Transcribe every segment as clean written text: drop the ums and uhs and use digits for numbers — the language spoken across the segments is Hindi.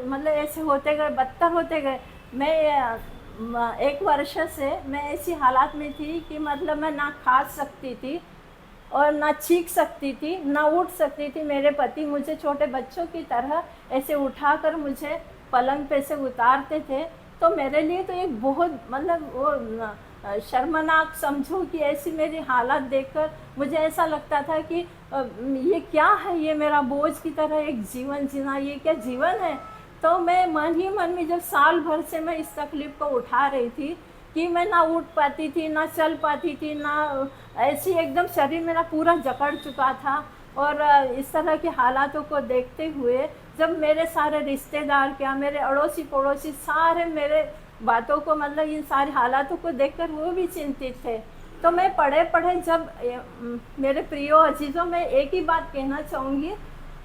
मतलब ऐसे होते गए, बदतर होते गए। मैं 1 वर्ष से मैं ऐसी हालात में थी कि मतलब मैं ना खा सकती थी और ना चीख सकती थी, ना उठ सकती थी। मेरे पति मुझे छोटे बच्चों की तरह ऐसे उठाकर मुझे पलंग पे से उतारते थे। तो मेरे लिए तो एक बहुत मतलब वो शर्मनाक समझो कि ऐसी मेरी हालत देखकर मुझे ऐसा लगता था कि ये क्या है, ये मेरा बोझ की तरह एक जीवन जीना, ये क्या जीवन है। तो मैं मन ही मन में जब साल भर से मैं इस तकलीफ़ को उठा रही थी कि मैं ना उठ पाती थी, ना चल पाती थी, ना ऐसी एकदम शरीर मेरा पूरा जकड़ चुका था। और इस तरह के हालातों को देखते हुए जब मेरे सारे रिश्तेदार क्या, मेरे अड़ोसी पड़ोसी सारे मेरे बातों को मतलब इन सारे हालातों को देखकर वो भी चिंतित थे। तो मैं पढ़े पढ़े जब मेरे प्रियो अजीज़ों, में एक ही बात कहना चाहूँगी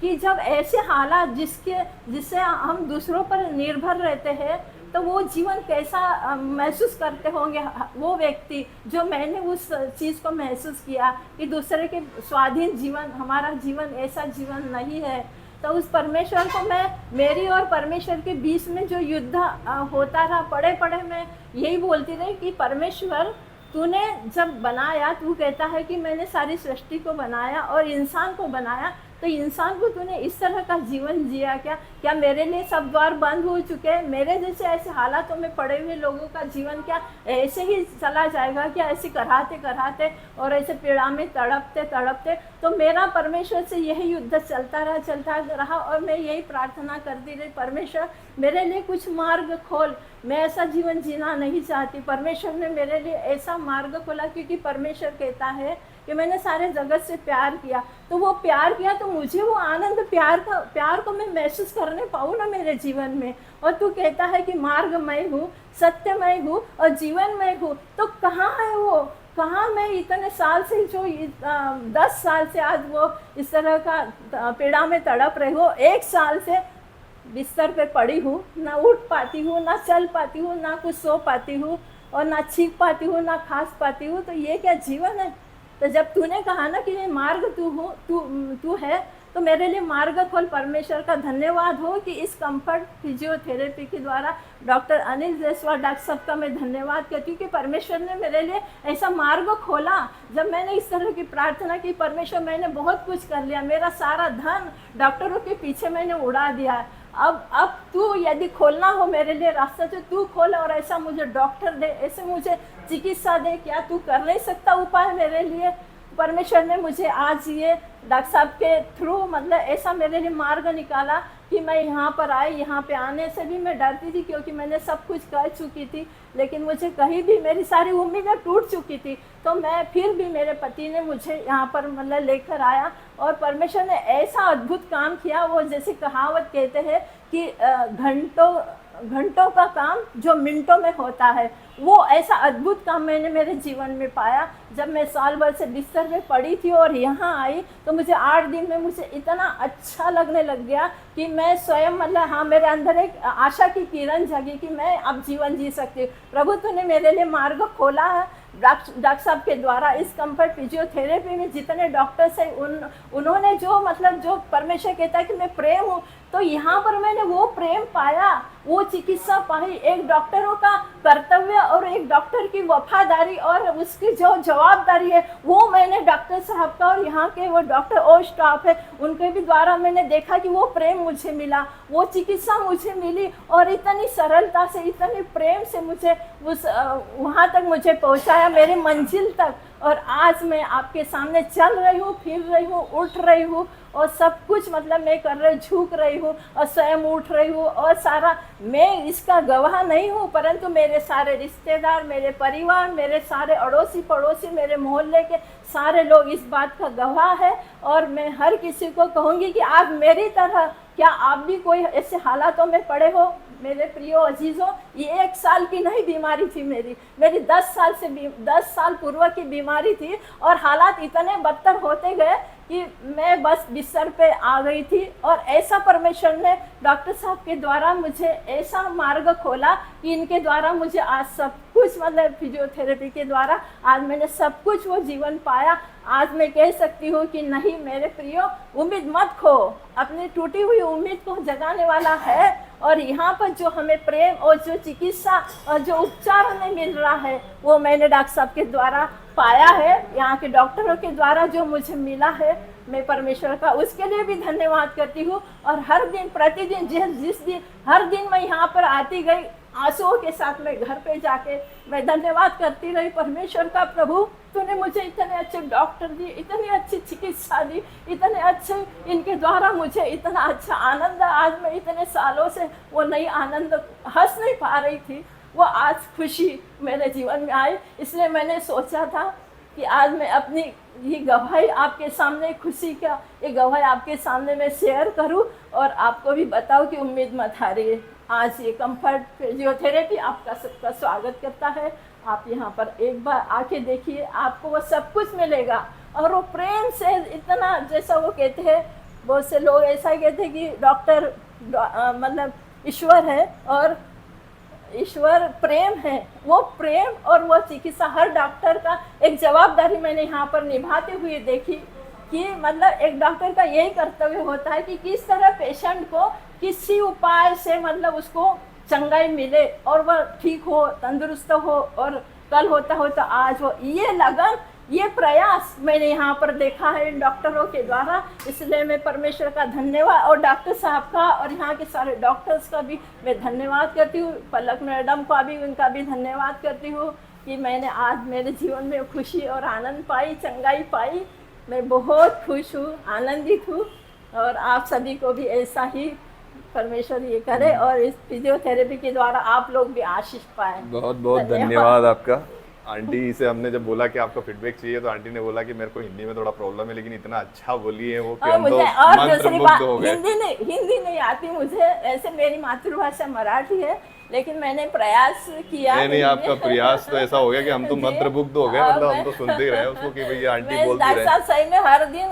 कि जब ऐसे हालात जिससे हम दूसरों पर निर्भर रहते हैं, तो वो जीवन कैसा महसूस करते होंगे वो व्यक्ति, जो मैंने उस चीज़ को महसूस किया कि दूसरे के स्वाधीन जीवन, हमारा जीवन ऐसा जीवन नहीं है। तो उस परमेश्वर को मैं, मेरी और परमेश्वर के बीच में जो युद्ध होता रहा, पड़े पड़े मैं यही बोलती रही कि परमेश्वर, तूने जब बनाया, तू कहता है कि मैंने सारी सृष्टि को बनाया और इंसान को बनाया, तो इंसान को तूने इस तरह का जीवन जिया क्या? क्या मेरे लिए सब द्वार बंद हो चुके हैं? मेरे जैसे ऐसे हालातों में पड़े हुए लोगों का जीवन क्या ऐसे ही चला जाएगा क्या? ऐसे कराते कराते और ऐसे पीड़ा में तड़पते तड़पते। तो मेरा परमेश्वर से यही युद्ध चलता रहा और मैं यही प्रार्थना करती रही, परमेश्वर मेरे लिए कुछ मार्ग खोल, मैं ऐसा जीवन जीना नहीं चाहती। परमेश्वर ने मेरे लिए ऐसा मार्ग खोला, क्योंकि परमेश्वर कहता है कि मैंने सारे जगत से प्यार किया। तो वो प्यार किया तो मुझे वो आनंद, प्यार को मैं महसूस करने पाऊँ ना मेरे जीवन में। और तू कहता है कि मार्ग मैं हूँ, सत्य मैं हूँ और जीवन मैं हूँ। तो कहाँ है वो? कहाँ मैं इतने साल से, जो 10 साल से आज वो इस तरह का पीड़ा में तड़प रही हो, 1 साल से बिस्तर पे पड़ी हूँ, ना उठ पाती हूँ, ना चल पाती हूँ, ना कुछ सो पाती हूँ और ना चीख पाती हूँ, ना खास पाती हूँ। तो ये क्या जीवन है? तो जब तूने कहा ना कि ये मार्ग तू है, तो मेरे लिए मार्ग खोल। परमेश्वर का धन्यवाद हो कि इस कंफर्ट फिजियोथेरेपी के द्वारा डॉक्टर अनिल जयसवाल डॉक्टर साहब का मैं धन्यवाद करती हूँ कि परमेश्वर ने मेरे लिए ऐसा मार्ग खोला। जब मैंने इस तरह की प्रार्थना की, परमेश्वर मैंने बहुत कुछ कर लिया, मेरा सारा धन डॉक्टरों के पीछे मैंने उड़ा दिया। अब तू यदि खोलना हो मेरे लिए रास्ता, तो तू खोल और ऐसा मुझे डॉक्टर दे, ऐसे मुझे चिकित्सा दे। क्या तू कर नहीं सकता उपाय मेरे लिए? परमेश्वर ने मुझे आज ये डॉक्टर साहब के थ्रू मतलब ऐसा मेरे लिए मार्ग निकाला कि मैं यहाँ पर आई। यहाँ पे आने से भी मैं डरती थी, क्योंकि मैंने सब कुछ कर चुकी थी, लेकिन मुझे कहीं भी, मेरी सारी उम्मीदें टूट चुकी थी। तो मैं फिर भी, मेरे पति ने मुझे यहाँ पर मतलब लेकर आया और परमेश्वर ने ऐसा अद्भुत काम किया। वो जैसे कहावत कहते हैं कि घंटों का काम जो मिनटों में होता है, वो ऐसा अद्भुत काम मैंने मेरे जीवन में पाया। जब मैं साल भर से बिस्तर में पड़ी थी और यहाँ आई, तो मुझे 8 दिन में मुझे इतना अच्छा लगने लग गया कि मैं स्वयं मतलब, हाँ, मेरे अंदर एक आशा की किरण जगी कि मैं अब जीवन जी सकती हूँ। प्रभु तूने मेरे लिए मार्ग खोला है डॉक्टर साहब के द्वारा। इस कंफर्ट फिजियोथेरेपी में जितने डॉक्टर्स हैं, उन्होंने जो मतलब, जो परमेश्वर कहता है कि मैं प्रेम हूँ, तो यहाँ पर मैंने वो प्रेम पाया, वो चिकित्सा पाई। एक डॉक्टरों का कर्तव्य और एक डॉक्टर की वफादारी और उसकी जो जवाबदारी है, वो मैंने डॉक्टर साहब का और यहाँ के वो डॉक्टर और स्टाफ है उनके भी द्वारा मैंने देखा कि वो प्रेम मुझे मिला, वो चिकित्सा मुझे मिली। और इतनी सरलता से, इतने प्रेम से मुझे उस वहाँ तक मुझे पहुँचाया, मेरी मंजिल तक। और आज मैं आपके सामने चल रही हूँ, फिर रही हूँ, उठ रही हूँ और सब कुछ मतलब मैं कर रही, झुक रही हूँ और स्वयं उठ रही हूँ। और सारा, मैं इसका गवाह नहीं हूँ, परंतु मेरे सारे रिश्तेदार, मेरे परिवार, मेरे सारे अड़ोसी पड़ोसी, मेरे मोहल्ले के सारे लोग इस बात का गवाह है। और मैं हर किसी को कहूँगी कि आप मेरी तरह, क्या आप भी कोई ऐसे हालातों में पड़े हो? मेरे प्रियो अजीज़ों, ये 1 साल की नहीं बीमारी थी मेरी 10 साल पूर्व की बीमारी थी। और हालात इतने बदतर होते गए कि मैं बस बिस्तर पे आ गई थी। और ऐसा परमेश्वर ने डॉक्टर साहब के द्वारा मुझे ऐसा मार्ग खोला कि इनके द्वारा मुझे आज सब कुछ मतलब फिजियोथेरेपी के द्वारा आज मैंने सब कुछ वो जीवन पाया। आज मैं कह सकती हूँ कि नहीं मेरे प्रियो, उम्मीद मत खो, अपनी टूटी हुई उम्मीद को जगाने वाला है और यहाँ पर जो हमें प्रेम और जो चिकित्सा और जो उपचार हमें मिल रहा है वो मैंने डॉक्टर साहब के द्वारा पाया है, यहाँ के डॉक्टरों के द्वारा जो मुझे मिला है, मैं परमेश्वर का उसके लिए भी धन्यवाद करती हूँ। और हर दिन प्रतिदिन जिस दिन हर दिन मैं यहाँ पर आती गई आंसुओं के साथ में घर पे जाके मैं धन्यवाद करती रही परमेश्वर का, प्रभु तूने मुझे इतने अच्छे डॉक्टर दिए, इतनी अच्छी चिकित्सा दी, इतने अच्छे इनके द्वारा मुझे इतना अच्छा आनंद। आज मैं इतने सालों से वो नई आनंद हंस नहीं पा रही थी, वो आज खुशी मेरे जीवन में आई। इसलिए मैंने सोचा था कि आज मैं अपनी ये गवाही आपके सामने, खुशी का ये गवाही आपके सामने मैं शेयर करूं और आपको भी बताऊं कि उम्मीद मत हारिए। आज ये कंफर्ट फिजियोथेरेपी आपका सबका स्वागत करता है। आप यहाँ पर एक बार आके देखिए, आपको वो सब कुछ मिलेगा। और वो प्रेम से इतना, जैसा वो कहते हैं, बहुत से लोग ऐसा कहते हैं कि डॉक्टर मतलब ईश्वर है और ईश्वर प्रेम है। वो प्रेम और वो चिकित्सा हर डॉक्टर का एक जवाबदारी मैंने यहाँ पर निभाते हुए देखी कि मतलब एक डॉक्टर का यही कर्तव्य होता है कि किस तरह पेशेंट को किसी उपाय से मतलब उसको चंगाई मिले और वह ठीक हो, तंदुरुस्त हो। और कल होता होता आज वो ये लगन, ये प्रयास मैंने यहाँ पर देखा है इन डॉक्टरों के द्वारा। इसलिए मैं परमेश्वर का धन्यवाद और डॉक्टर साहब का और यहाँ के सारे डॉक्टर्स का भी मैं धन्यवाद करती हूँ। पलक मैडम का भी, उनका भी धन्यवाद करती हूँ कि मैंने आज मेरे जीवन में खुशी और आनंद पाई, चंगाई पाई। मैं बहुत खुश हूँ, आनंदित हूँ। और आप सभी को भी ऐसा ही परमेश्वर ये करे और इस फिजियोथेरेपी के द्वारा आप लोग भी आशीष पाए। बहुत बहुत धन्यवाद आपका। आंटी से हमने जब बोला कि आपका फीडबैक चाहिए तो आंटी ने बोला कि मेरे को हिंदी में थोड़ा प्रॉब्लम है, लेकिन इतना अच्छा बोली है वो कि हम तो मंत्रमुग्ध हो गए। हिंदी नहीं आती मुझे, ऐसे मेरी मातृभाषा मराठी है, लेकिन मैंने प्रयास किया। नहीं, आपका प्रयास तो ऐसा हो गया कि हम तो मंत्रमुग्ध हो गए, मतलब हम तो सुनते ही रहे उसको कि भैया आंटी बोलती रहे। सही में हर दिन